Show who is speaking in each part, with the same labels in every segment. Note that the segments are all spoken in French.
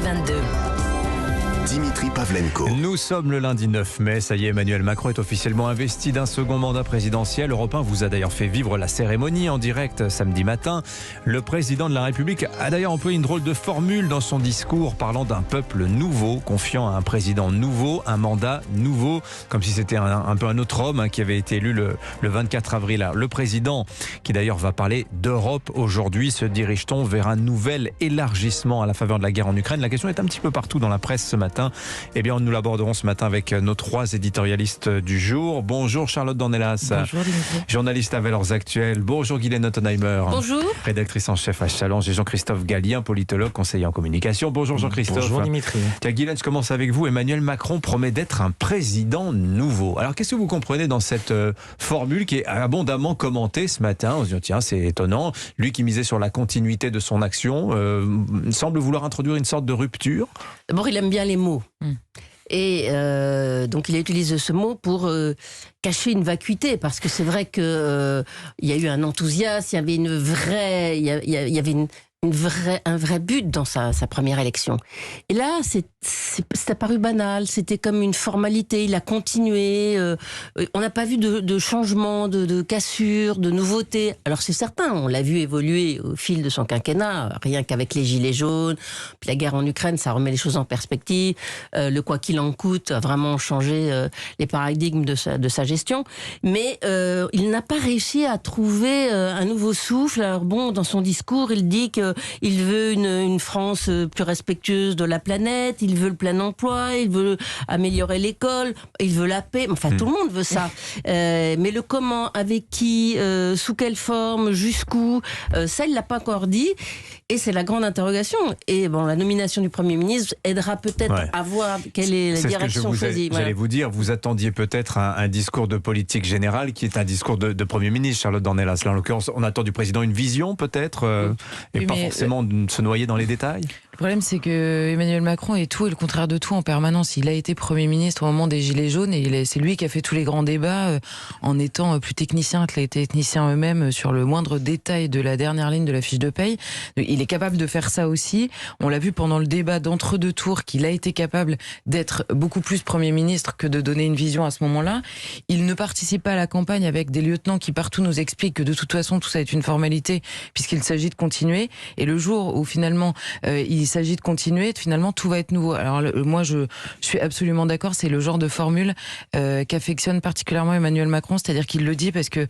Speaker 1: 2022.
Speaker 2: Dimitri Pavlenko.
Speaker 3: Nous sommes le lundi 9 mai, ça y est, Emmanuel Macron est officiellement investi d'un second mandat présidentiel. Europe 1 vous a d'ailleurs fait vivre la cérémonie en direct samedi matin. Le président de la République a d'ailleurs employé une drôle de formule dans son discours, parlant d'un peuple nouveau, confiant à un président nouveau, un mandat nouveau, comme si c'était un peu un autre homme qui avait été élu le 24 avril. Le président, qui d'ailleurs va parler d'Europe aujourd'hui, se dirige-t-on vers un nouvel élargissement à la faveur de la guerre en Ukraine? La question est un petit peu partout dans la presse ce matin. Eh bien, nous l'aborderons ce matin avec nos trois éditorialistes du jour. Bonjour Charlotte Dornelas.
Speaker 4: Bonjour Dimitri.
Speaker 3: Journaliste à Valeurs Actuelles. Bonjour Guylaine Ottenheimer.
Speaker 1: Bonjour.
Speaker 3: Rédactrice en chef à Challenge. Et Jean-Christophe Gallien, politologue, conseiller en communication. Bonjour Jean-Christophe.
Speaker 4: Bonjour Dimitri.
Speaker 3: Tiens, Guylaine, je commence avec vous. Emmanuel Macron promet d'être un président nouveau. Alors, qu'est-ce que vous comprenez dans cette formule qui est abondamment commentée ce matin? On se dit, tiens, c'est étonnant. Lui qui misait sur la continuité de son action semble vouloir introduire une sorte de rupture.
Speaker 1: D'abord, il aime bien les mots. Et donc, il utilise ce mot pour cacher une vacuité, parce que c'est vrai que il y a eu un enthousiasme, il y avait une vraie, il y avait un vrai but dans sa première élection. Et là, c'est apparu banal, c'était comme une formalité, il a continué, on n'a pas vu de changement, de cassure, de nouveauté. Alors c'est certain, on l'a vu évoluer au fil de son quinquennat, rien qu'avec les gilets jaunes, puis la guerre en Ukraine, ça remet les choses en perspective, le quoi qu'il en coûte a vraiment changé les paradigmes de sa gestion, mais il n'a pas réussi à trouver un nouveau souffle. Alors bon, dans son discours, il dit que il veut une France plus respectueuse de la planète, il veut le plein emploi, il veut améliorer l'école, il veut la paix, enfin tout le monde veut ça. Mais le comment, avec qui, sous quelle forme, jusqu'où, ça il l'a pas encore dit. Et c'est la grande interrogation. Et bon, la nomination du Premier ministre aidera peut-être à voir quelle est la direction choisie.
Speaker 3: J'allais vous dire, vous attendiez peut-être un discours de politique générale qui est un discours de Premier ministre, Charlotte Dornelas. Là, en l'occurrence, on attend du président une vision peut-être, et pas forcément de se noyer dans les détails.
Speaker 4: Le problème, c'est que Emmanuel Macron est tout et le contraire de tout en permanence. Il a été Premier ministre au moment des Gilets jaunes et c'est lui qui a fait tous les grands débats en étant plus technicien que les techniciens eux-mêmes sur le moindre détail de la dernière ligne de la fiche de paye. Il est capable de faire ça aussi. On l'a vu pendant le débat d'entre-deux tours qu'il a été capable d'être beaucoup plus Premier ministre que de donner une vision à ce moment-là. Il ne participe pas à la campagne avec des lieutenants qui partout nous expliquent que de toute façon tout ça est une formalité puisqu'il s'agit de continuer. Et le jour où finalement il s'agit de continuer, finalement tout va être nouveau. Alors moi je suis absolument d'accord, c'est le genre de formule qu'affectionne particulièrement Emmanuel Macron, c'est-à-dire qu'il le dit parce que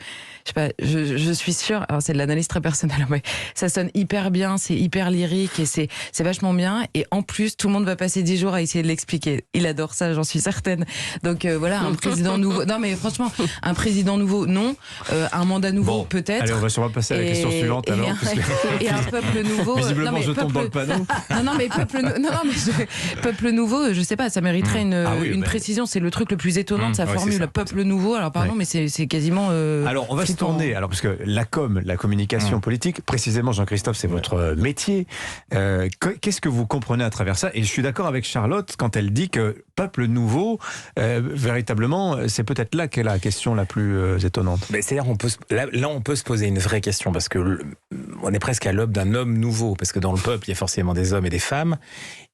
Speaker 4: je suis sûre, alors c'est de l'analyse très personnelle, mais ça sonne hyper bien, c'est hyper lyrique et c'est vachement bien, et en plus tout le monde va passer 10 jours à essayer de l'expliquer. Il adore ça, j'en suis certaine. Donc voilà, un président nouveau, non mais franchement un président nouveau non, un mandat nouveau peut-être.
Speaker 3: Allez, on va sûrement passer à la question suivante alors.
Speaker 4: Et un peuple nouveau.
Speaker 3: Visiblement je tombe dans le panneau.
Speaker 4: Non mais peuple nouveau, je sais pas, ça mériterait une précision. C'est le truc le plus étonnant de sa formule, peuple nouveau. Alors pardon, mais c'est quasiment.
Speaker 3: Alors on va se tourner, alors parce que la communication politique, précisément Jean-Christophe, c'est votre métier. Qu'est-ce que vous comprenez à travers ça? Et je suis d'accord avec Charlotte quand elle dit que peuple nouveau, véritablement, c'est peut-être là qu'est la question la plus étonnante.
Speaker 5: C'est-à-dire on peut se poser une vraie question, parce que on est presque à l'aube d'un homme nouveau, parce que dans le peuple il y a forcément des hommes et des femmes.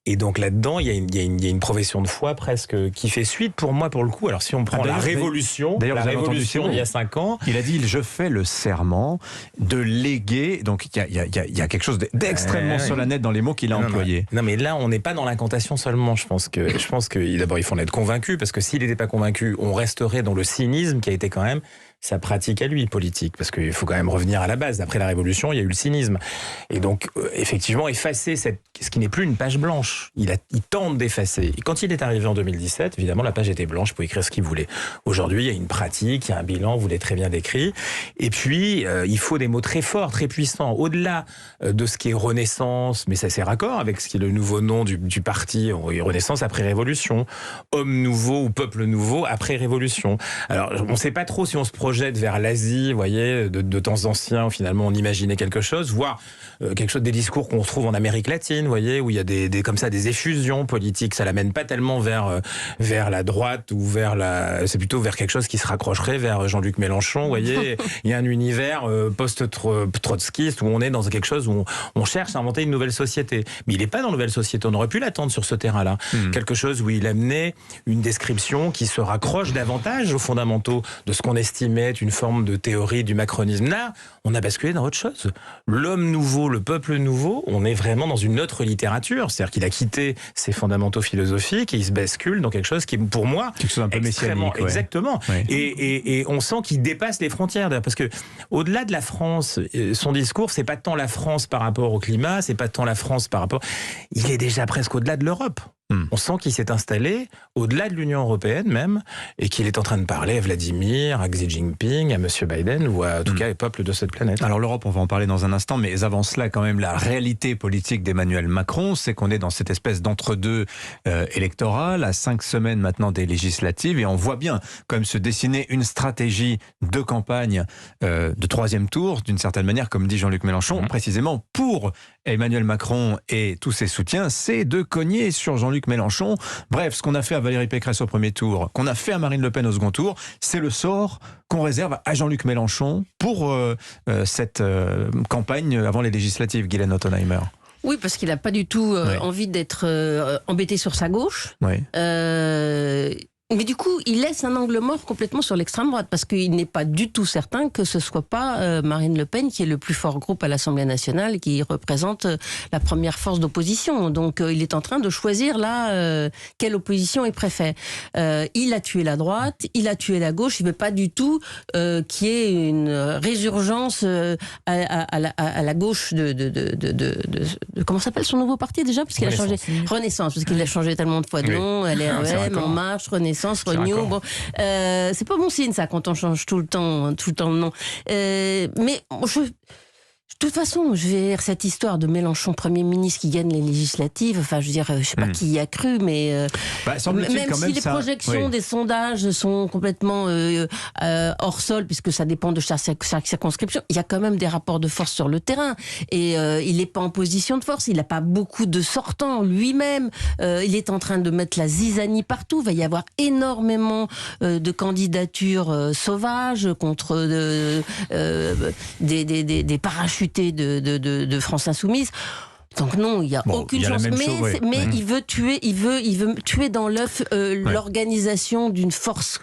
Speaker 5: Et donc là-dedans, il y a une profession de foi presque qui fait suite pour moi, pour le coup. Alors si on prend la Révolution il y a 5 ans...
Speaker 3: Il a dit, je fais le serment de léguer... Donc il y a quelque chose d'extrêmement solennel dans les mots qu'il a employés.
Speaker 5: Non mais là, on n'est pas dans l'incantation seulement. Je pense que d'abord, il faut en être convaincu, parce que s'il n'était pas convaincu, on resterait dans le cynisme qui a été quand même sa pratique à lui, politique, parce qu'il faut quand même revenir à la base. Après la Révolution, il y a eu le cynisme. Et donc, effectivement, effacer ce qui n'est plus une page blanche. Il tente d'effacer. Et quand il est arrivé en 2017, évidemment, la page était blanche pour écrire ce qu'il voulait. Aujourd'hui, il y a une pratique, il y a un bilan, vous l'avez très bien décrit. Et puis, il faut des mots très forts, très puissants. Au-delà de ce qui est Renaissance, mais ça c'est raccord avec ce qui est le nouveau nom du parti, Renaissance après Révolution, Homme nouveau ou Peuple nouveau après Révolution. Alors, on ne sait pas trop si on se projette vers l'Asie, vous voyez, de temps anciens, finalement on imaginait quelque chose, voire quelque chose des discours qu'on retrouve en Amérique latine, vous voyez, où il y a des comme ça des effusions politiques. Ça l'amène pas tellement vers la droite ou c'est plutôt vers quelque chose qui se raccrocherait vers Jean-Luc Mélenchon, vous voyez. Il y a un univers post-trotskiste où on est dans quelque chose où on cherche à inventer une nouvelle société. Mais il n'est pas dans une nouvelle société. On aurait pu l'attendre sur ce terrain-là. Quelque chose où il amenait une description qui se raccroche davantage aux fondamentaux de ce qu'on estimait être une forme de théorie du macronisme. Là, on a basculé dans autre chose. L'homme nouveau, le peuple nouveau, on est vraiment dans une autre littérature. C'est-à-dire qu'il a quitté ses fondamentaux philosophiques et il se bascule dans quelque chose qui est, pour moi,
Speaker 3: quelque chose un peu messianique. Ouais.
Speaker 5: Exactement. Ouais. Et on sent qu'il dépasse les frontières. Parce que au-delà de la France, son discours, c'est pas tant la France par rapport au climat, c'est pas tant la France par rapport... Il est déjà presque au-delà de l'Europe. On sent qu'il s'est installé au-delà de l'Union européenne même, et qu'il est en train de parler à Vladimir, à Xi Jinping, à M. Biden, ou à, en tout cas, les peuples de cette planète.
Speaker 3: Alors l'Europe, on va en parler dans un instant, mais avant cela, quand même, la réalité politique d'Emmanuel Macron, c'est qu'on est dans cette espèce d'entre-deux électoral, à 5 semaines maintenant des législatives, et on voit bien quand même se dessiner une stratégie de campagne de 3e tour, d'une certaine manière, comme dit Jean-Luc Mélenchon, précisément pour Emmanuel Macron et tous ses soutiens, c'est de cogner sur Jean-Luc Mélenchon. Bref, ce qu'on a fait à Valérie Pécresse au premier tour, qu'on a fait à Marine Le Pen au second tour, c'est le sort qu'on réserve à Jean-Luc Mélenchon pour cette campagne avant les législatives, Guylaine Ottenheimer.
Speaker 1: Oui, parce qu'il n'a pas du tout envie d'être embêté sur sa gauche.
Speaker 3: Oui.
Speaker 1: Mais du coup, il laisse un angle mort complètement sur l'extrême droite, parce qu'il n'est pas du tout certain que ce soit pas Marine Le Pen qui est le plus fort groupe à l'Assemblée nationale, qui représente la première force d'opposition. Donc il est en train de choisir là quelle opposition il préfère. Il a tué la droite, il a tué la gauche, il ne veut pas du tout qu'il y ait une résurgence à la gauche de comment s'appelle son nouveau parti déjà, parce qu'il a changé Renaissance, parce qu'il a changé tellement de fois de nom, LREM, En Marche, Renaissance, Renew. Bon, c'est pas bon signe ça quand on change tout le temps de nom. Mais de toute façon, je vais dire cette histoire de Mélenchon Premier ministre qui gagne les législatives. Enfin, je veux dire, je sais pas qui y a cru, mais même si les projections des sondages sont complètement hors sol, puisque ça dépend de chaque circonscription, il y a quand même des rapports de force sur le terrain. Et il n'est pas en position de force. Il n'a pas beaucoup de sortants lui-même. Il est en train de mettre la zizanie partout. Il va y avoir énormément de candidatures sauvages contre des parachutés de France Insoumise. Donc non, il n'y a aucune chance. Mais il veut tuer dans l'œuf l'organisation d'une force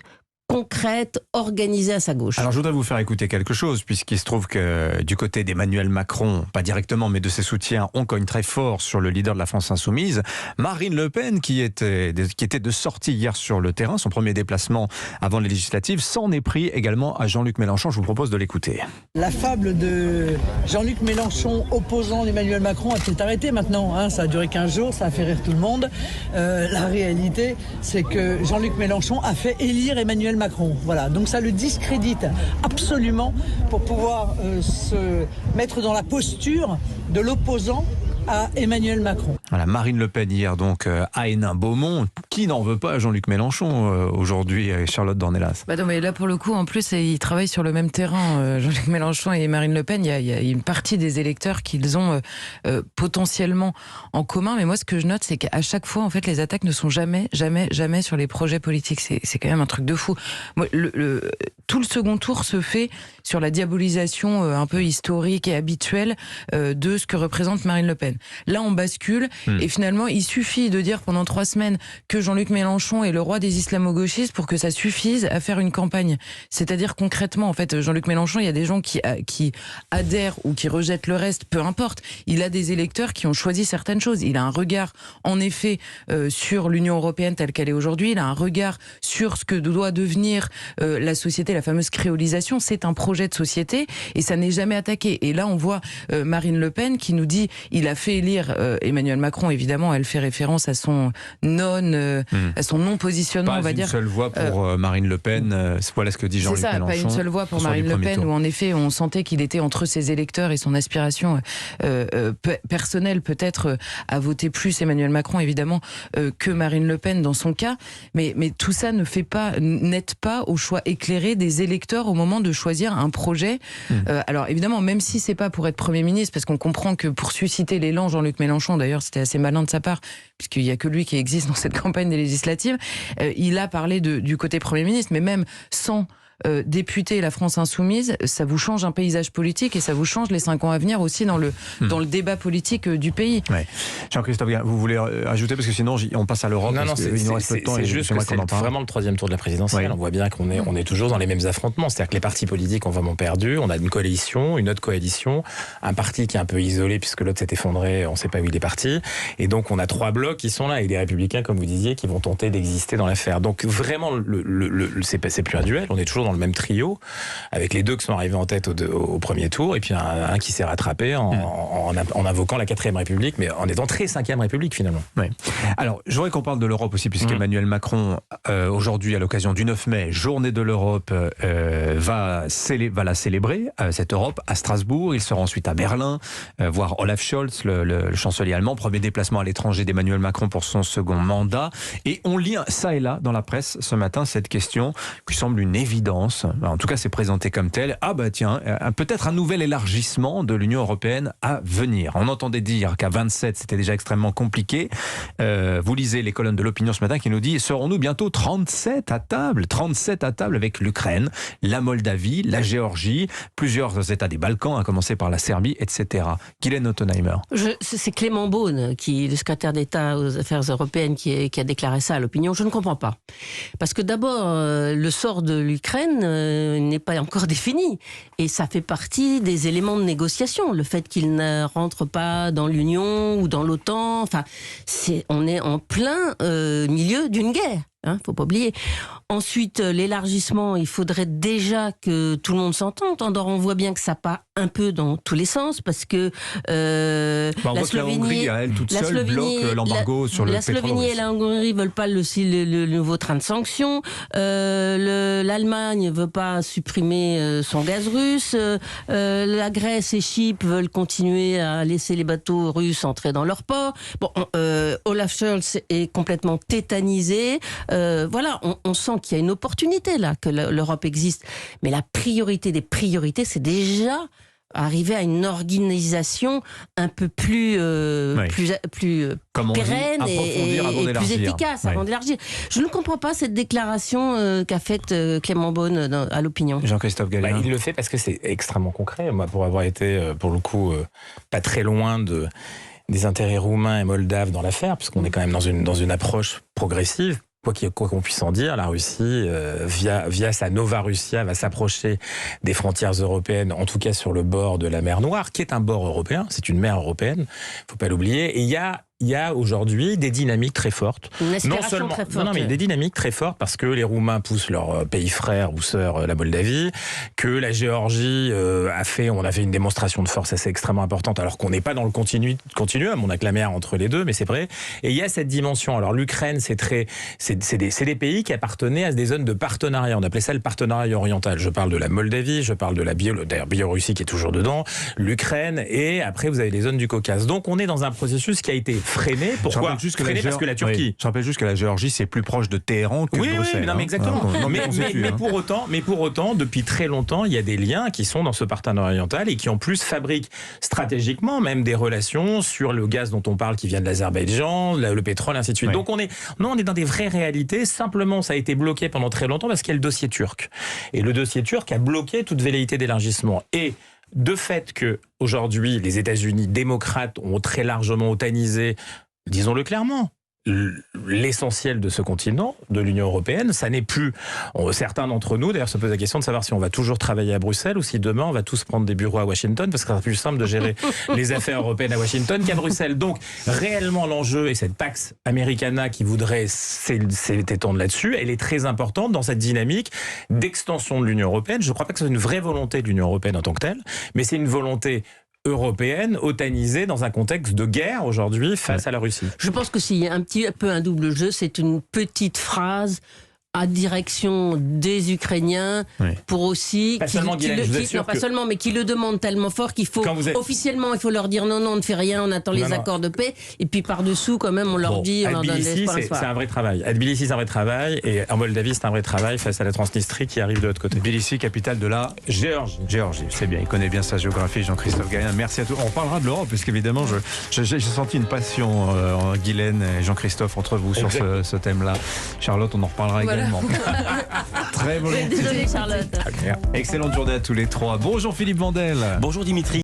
Speaker 1: concrète, organisée à sa gauche.
Speaker 3: Alors je voudrais vous faire écouter quelque chose, puisqu'il se trouve que du côté d'Emmanuel Macron, pas directement, mais de ses soutiens, on cogne très fort sur le leader de la France Insoumise, Marine Le Pen, qui était de sortie hier sur le terrain, son premier déplacement avant les législatives, s'en est pris également à Jean-Luc Mélenchon. Je vous propose de l'écouter.
Speaker 6: La fable de Jean-Luc Mélenchon opposant Emmanuel Macron a peut-être arrêté maintenant. Hein, ça a duré 15 jours, ça a fait rire tout le monde. La réalité, c'est que Jean-Luc Mélenchon a fait élire Emmanuel Macron. Voilà, donc ça le discrédite absolument pour pouvoir se mettre dans la posture de l'opposant à Emmanuel Macron.
Speaker 3: Voilà, Marine Le Pen hier donc à Hénin-Beaumont. Qui n'en veut pas à Jean-Luc Mélenchon aujourd'hui, Charlotte Dornelas?
Speaker 4: Bah non, mais là pour le coup, en plus, ils travaillent sur le même terrain, Jean-Luc Mélenchon et Marine Le Pen. Il y a une partie des électeurs qu'ils ont potentiellement en commun. Mais moi, ce que je note, c'est qu'à chaque fois, en fait, les attaques ne sont jamais sur les projets politiques. C'est quand même un truc de fou. Moi, tout le second tour se fait sur la diabolisation un peu historique et habituelle de ce que représente Marine Le Pen. Là, on bascule et finalement, il suffit de dire pendant 3 semaines que Jean-Luc Mélenchon est le roi des islamo-gauchistes pour que ça suffise à faire une campagne. C'est-à-dire concrètement, en fait, Jean-Luc Mélenchon, il y a des gens qui adhèrent ou qui rejettent le reste, peu importe. Il a des électeurs qui ont choisi certaines choses. Il a un regard, en effet, sur l'Union européenne telle qu'elle est aujourd'hui. Il a un regard sur ce que doit devenir la société, la fameuse créolisation. C'est un projet de société et ça n'est jamais attaqué. Et là, on voit Marine Le Pen qui nous dit il a fait élire Emmanuel Macron, évidemment, elle fait référence à son non-positionnement, on va dire.
Speaker 3: Pas une seule voix pour Marine Le Pen, voilà ce que dit Jean-Luc Mélenchon.
Speaker 4: C'est ça, pas une seule voix pour Marine Le Pen, où en effet, on sentait qu'il était entre ses électeurs et son aspiration personnelle, peut-être, à voter plus Emmanuel Macron, évidemment, que Marine Le Pen dans son cas. Mais tout ça n'aide pas au choix éclairé des électeurs au moment de choisir un projet. Alors, évidemment, même si c'est pas pour être Premier ministre, parce qu'on comprend que pour susciter l'élan, l'élan Jean-Luc Mélenchon, d'ailleurs c'était assez malin de sa part, puisqu'il n'y a que lui qui existe dans cette campagne des législatives, il a parlé du côté Premier ministre, mais même sans député La France Insoumise, ça vous change un paysage politique et ça vous change les 5 ans à venir aussi dans le débat politique du pays.
Speaker 3: Ouais. Jean-Christophe, vous voulez ajouter, parce que sinon on passe à l'Europe.
Speaker 5: Non, c'est juste que c'est vraiment le 3e tour de la présidentielle. On voit bien qu'on est toujours dans les mêmes affrontements. C'est-à-dire que les partis politiques ont vraiment perdu. On a une coalition, une autre coalition, un parti qui est un peu isolé puisque l'autre s'est effondré, on ne sait pas où il est parti. Et donc on a 3 blocs qui sont là et des républicains, comme vous disiez, qui vont tenter d'exister dans l'affaire. Donc vraiment, c'est plus un duel. On est toujours dans le même trio, avec les 2 qui sont arrivés en tête au premier tour, et puis un qui s'est rattrapé en invoquant la 4ème République, mais en étant très 5ème République finalement.
Speaker 3: Ouais. Alors, je voudrais qu'on parle de l'Europe aussi, puisqu'Emmanuel Macron, aujourd'hui, à l'occasion du 9 mai, journée de l'Europe, va la célébrer, cette Europe, à Strasbourg. Il sera ensuite à Berlin, voir Olaf Scholz, le chancelier allemand, premier déplacement à l'étranger d'Emmanuel Macron pour son second mandat. Et on lit ça et là dans la presse ce matin cette question qui semble une évidence. En tout cas, c'est présenté comme tel. Ah bah tiens, peut-être un nouvel élargissement de l'Union européenne à venir. On entendait dire qu'à 27, c'était déjà extrêmement compliqué. Vous lisez les colonnes de l'opinion ce matin qui nous dit, serons-nous bientôt 37 à table avec l'Ukraine, la Moldavie, la Géorgie, plusieurs États des Balkans, à commencer par la Serbie, etc. Guylaine Ottenheimer.
Speaker 1: C'est Clément Beaune, le secrétaire d'État aux affaires européennes, qui a déclaré ça à l'opinion. Je ne comprends pas. Parce que d'abord, le sort de l'Ukraine n'est pas encore défini. Et ça fait partie des éléments de négociation. Le fait qu'il ne rentre pas dans l'Union ou dans l'OTAN, enfin, on est en plein milieu d'une guerre. Faut pas oublier. Ensuite, l'élargissement, il faudrait déjà que tout le monde s'entende. Or, on voit bien que ça part un peu dans tous les sens, parce que
Speaker 3: la Slovénie, elle toute seule, bloque l'embargo sur le pétrole. La Slovénie et
Speaker 1: la Hongrie veulent pas le nouveau train de sanctions. L'Allemagne veut pas supprimer son gaz russe. La Grèce et Chypre veulent continuer à laisser les bateaux russes entrer dans leur port. Bon, Olaf Scholz est complètement tétanisé. Voilà, on sent qu'il y a une opportunité là, que l'Europe existe. Mais la priorité des priorités, c'est déjà arriver à une organisation un peu plus pérenne et plus efficace avant d'élargir. Je ne comprends pas cette déclaration qu'a faite Clément Beaune à l'opinion.
Speaker 3: Jean-Christophe Galien.
Speaker 5: Il le fait parce que c'est extrêmement concret. Moi, pour avoir été, pour le coup, pas très loin des intérêts roumains et moldaves dans l'affaire, puisqu'on est quand même dans une approche progressive. Quoi qu'on puisse en dire, la Russie, via sa Nova Russia, va s'approcher des frontières européennes, en tout cas sur le bord de la mer Noire, qui est un bord européen, c'est une mer européenne, faut pas l'oublier. Et il y a aujourd'hui des dynamiques très fortes.
Speaker 1: Une aspiration très forte.
Speaker 5: Non, mais des dynamiques très fortes parce que les Roumains poussent leur pays frère ou sœur, la Moldavie, que la Géorgie on a fait une démonstration de force assez extrêmement importante, alors qu'on n'est pas dans le continuum, on a que la mer entre les deux, mais c'est vrai. Et il y a cette dimension. Alors l'Ukraine, c'est des pays qui appartenaient à des zones de partenariat. On appelait ça le partenariat oriental. Je parle de la Moldavie, je parle de la Biélorussie qui est toujours dedans, l'Ukraine, et après vous avez les zones du Caucase. Donc on est dans un processus qui a été freiné. Pourquoi freiné? Parce que la Turquie.
Speaker 3: Oui. Je rappelle juste que la Géorgie, c'est plus proche de Téhéran que de Bruxelles.
Speaker 5: Oui, non, mais exactement. Mais pour autant, depuis très longtemps, il y a des liens qui sont dans ce partenariat oriental et qui en plus fabriquent stratégiquement même des relations sur le gaz dont on parle qui vient de l'Azerbaïdjan, le pétrole, ainsi de suite. Oui. Donc on est dans des vraies réalités. Simplement, ça a été bloqué pendant très longtemps parce qu'il y a le dossier turc. Et le dossier turc a bloqué toute velléité d'élargissement. Et de fait que aujourd'hui les États-Unis démocrates ont très largement otanisé, disons-le clairement, l'essentiel de ce continent, de l'Union européenne, ça n'est plus... Certains d'entre nous, d'ailleurs, se posent la question de savoir si on va toujours travailler à Bruxelles ou si demain on va tous prendre des bureaux à Washington, parce que c'est plus simple de gérer les affaires européennes à Washington qu'à Bruxelles. Donc, réellement, l'enjeu et cette Pax Americana qui voudrait s'étendre là-dessus, elle est très importante dans cette dynamique d'extension de l'Union européenne. Je ne crois pas que c'est une vraie volonté de l'Union européenne en tant que telle, mais c'est une volonté européenne, otanisée dans un contexte de guerre aujourd'hui face à la Russie.
Speaker 1: Je pense que s'il y a un petit peu un double jeu, c'est une petite phrase à direction des Ukrainiens pour aussi
Speaker 5: pas seulement Guylaine, je vous assure
Speaker 1: pas seulement, mais qui le demandent tellement fort qu'il faut officiellement il faut leur dire non, on ne fait rien, on attend les accords de paix, et puis par dessous quand même on leur dit, on leur donne l'espoir.
Speaker 5: C'est un vrai travail. À Tbilissi, c'est un vrai travail, et en Moldavie, c'est un vrai travail face à la Transnistrie qui arrive de l'autre côté.
Speaker 3: Tbilissi, capitale de la Géorgie. C'est bien, il connaît bien sa géographie, Jean-Christophe Gaillin. Merci à tous. On parlera de l'Europe, parce qu'évidemment, j'ai senti une passion, Guylaine et Jean-Christophe, entre vous sur ce thème-là. Charlotte, on en reparlera également. Très volontiers.
Speaker 1: Désolée, Charlotte.
Speaker 3: Excellente journée à tous les trois. Bonjour Philippe Vandel.
Speaker 7: Bonjour Dimitri.